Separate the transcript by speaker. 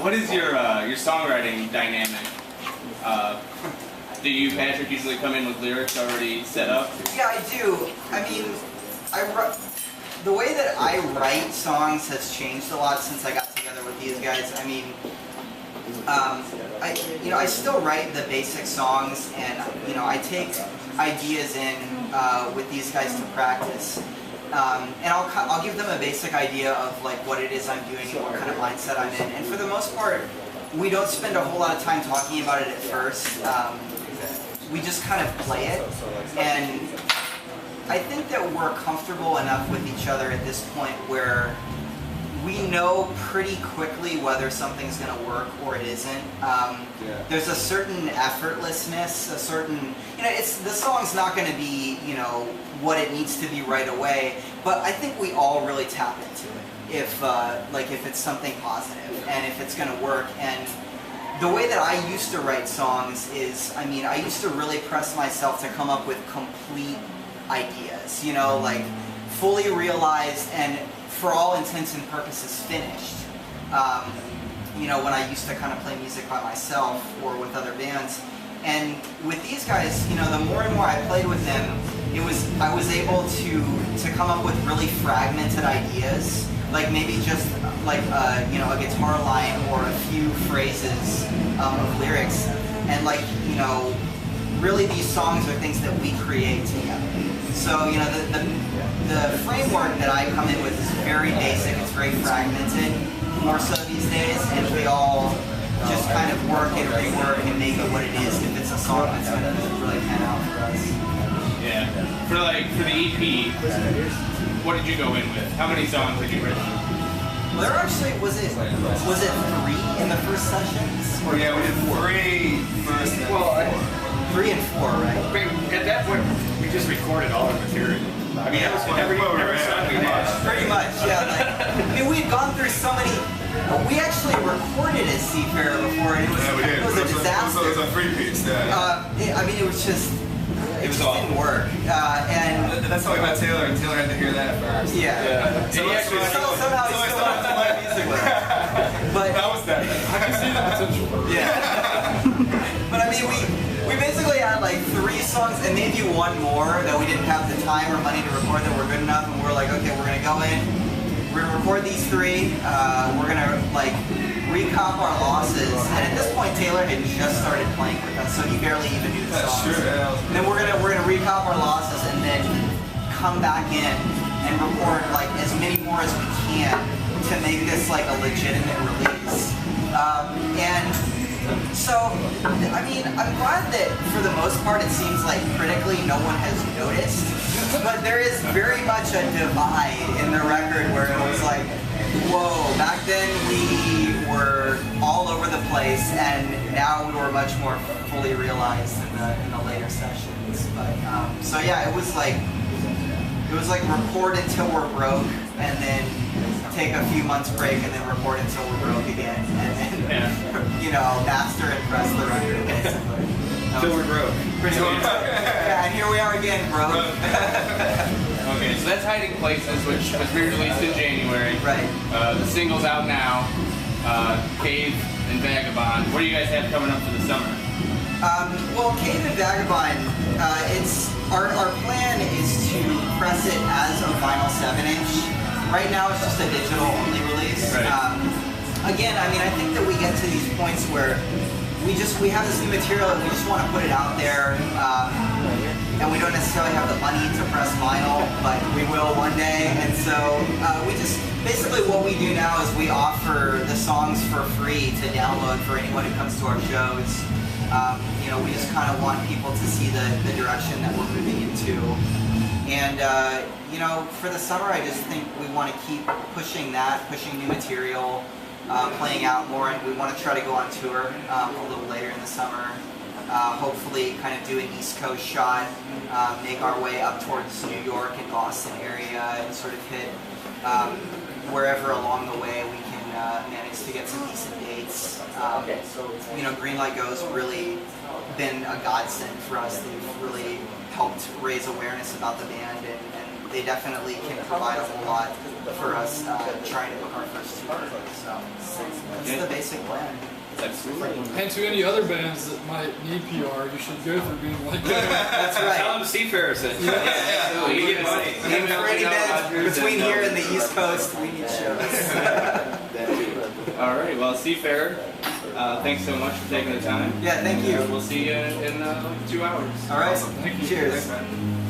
Speaker 1: what is your songwriting dynamic? Do you, Patrick, usually come in with lyrics already set up?
Speaker 2: Yeah, I do. I mean, the way that I write songs has changed a lot since I got together with these guys. I mean, I still write the basic songs, and I take ideas in with these guys to practice, and I'll give them a basic idea of like what it is I'm doing and what kind of mindset I'm in. And for the most part, we don't spend a whole lot of time talking about it at first. We just kind of play it, and I think that we're comfortable enough with each other at this point where we know pretty quickly whether something's going to work or it isn't. There's a certain effortlessness, a certain, the song's not going to be, what it needs to be right away, but I think we all really tap into it if it's something positive and if it's going to work. And the way that I used to write songs is, I used to really press myself to come up with complete ideas, like fully realized and for all intents and purposes finished. When I used to kind of play music by myself or with other bands. And with these guys, the more and more I played with them, I was able to come up with really fragmented ideas, like maybe just like a guitar line or a few phrases of lyrics, and really these songs are things that we create together. So the framework that I come in with is very basic, it's very fragmented, more so these days, and we all just kind of work and rework and make it what it is if it's a song that's going to really pan out for us.
Speaker 1: Yeah. For the EP, what did you go in with? How many songs did you write?
Speaker 2: Well, there actually was it 3 in the first sessions?
Speaker 3: Yeah, we did 3 first. Well,
Speaker 2: 3 and 4, right?
Speaker 4: At that point, we just recorded all the material. I mean, every song we had.
Speaker 2: Pretty much, yeah. We had gone through so many. We actually recorded as Seafarer before, and it was a disaster.
Speaker 3: It was a 3-piece, yeah.
Speaker 2: It was just. It just
Speaker 3: awful.
Speaker 2: didn't work. And
Speaker 3: that's how we met Taylor, and Taylor had to hear that first.
Speaker 2: Yeah.
Speaker 3: So
Speaker 2: somehow he still wants to play music with it. But
Speaker 3: that was that. I can see the potential.
Speaker 2: Yeah. But we basically had like 3 songs and maybe 1 more that we didn't have the time or money to record that were good enough, and we're like, okay, we're gonna go in, we're gonna record these 3, we're gonna recop our losses, and at this point Taylor had just started playing with us, so he barely even knew the songs.
Speaker 3: Sure, yeah.
Speaker 2: And then we're gonna recop our losses and then come back in and record as many more as we can to make this a legitimate release. And so, I'm glad that for the most part it seems like critically no one has noticed, but there is very much a divide in the record where it was like, whoa, back then we were all over the place, and now we were much more fully realized in the later sessions. But so yeah, it was like record until we're broke, and then take a few months break, and then record until we're broke again, and then master and press the record basically.
Speaker 4: Until we're broke.
Speaker 2: Pretty much. Yeah, and here we are again, broke.
Speaker 1: Okay, so that's Hiding Places, which was re-released in January.
Speaker 2: Right.
Speaker 1: The single's out now. Cave and Vagabond. What do you guys have coming up for the summer?
Speaker 2: Well, Cave and Vagabond, our plan is to press it as a vinyl 7-inch. Right now it's just a digital only release.
Speaker 1: Right.
Speaker 2: Again, I think that we get to these points where we have this new material and we just want to put it out there, and we don't necessarily have the money to press vinyl, but we will one day. And so basically what we do now is we offer the songs for free to download for anyone who comes to our shows. We just kind of want people to see the direction that we're moving into. And for the summer, I just think we want to keep pushing new material, playing out more, and we want to try to go on tour a little later in the summer. Hopefully kind of do an East Coast shot, make our way up towards New York and Boston area, and sort of hit wherever along the way we can manage to get some decent dates. Greenlight Go's really been a godsend for us. They've really helped raise awareness about the band, and they definitely can provide a whole lot for us trying to book our first tour. So That's the basic plan.
Speaker 1: Absolutely.
Speaker 5: And to any other bands that might need PR, you should go through being like that.
Speaker 2: That's right.
Speaker 4: Tell them Seafarer sent you.
Speaker 1: Yeah,
Speaker 4: We get money.
Speaker 2: And for any bands between here and the East Coast, we need shows.
Speaker 1: All right. Well, Seafarer, thanks so much for taking the time.
Speaker 2: Yeah, thank you.
Speaker 1: We'll see you in 2 hours.
Speaker 2: All right.
Speaker 5: Thank you.
Speaker 2: Cheers.
Speaker 3: Thanks, man.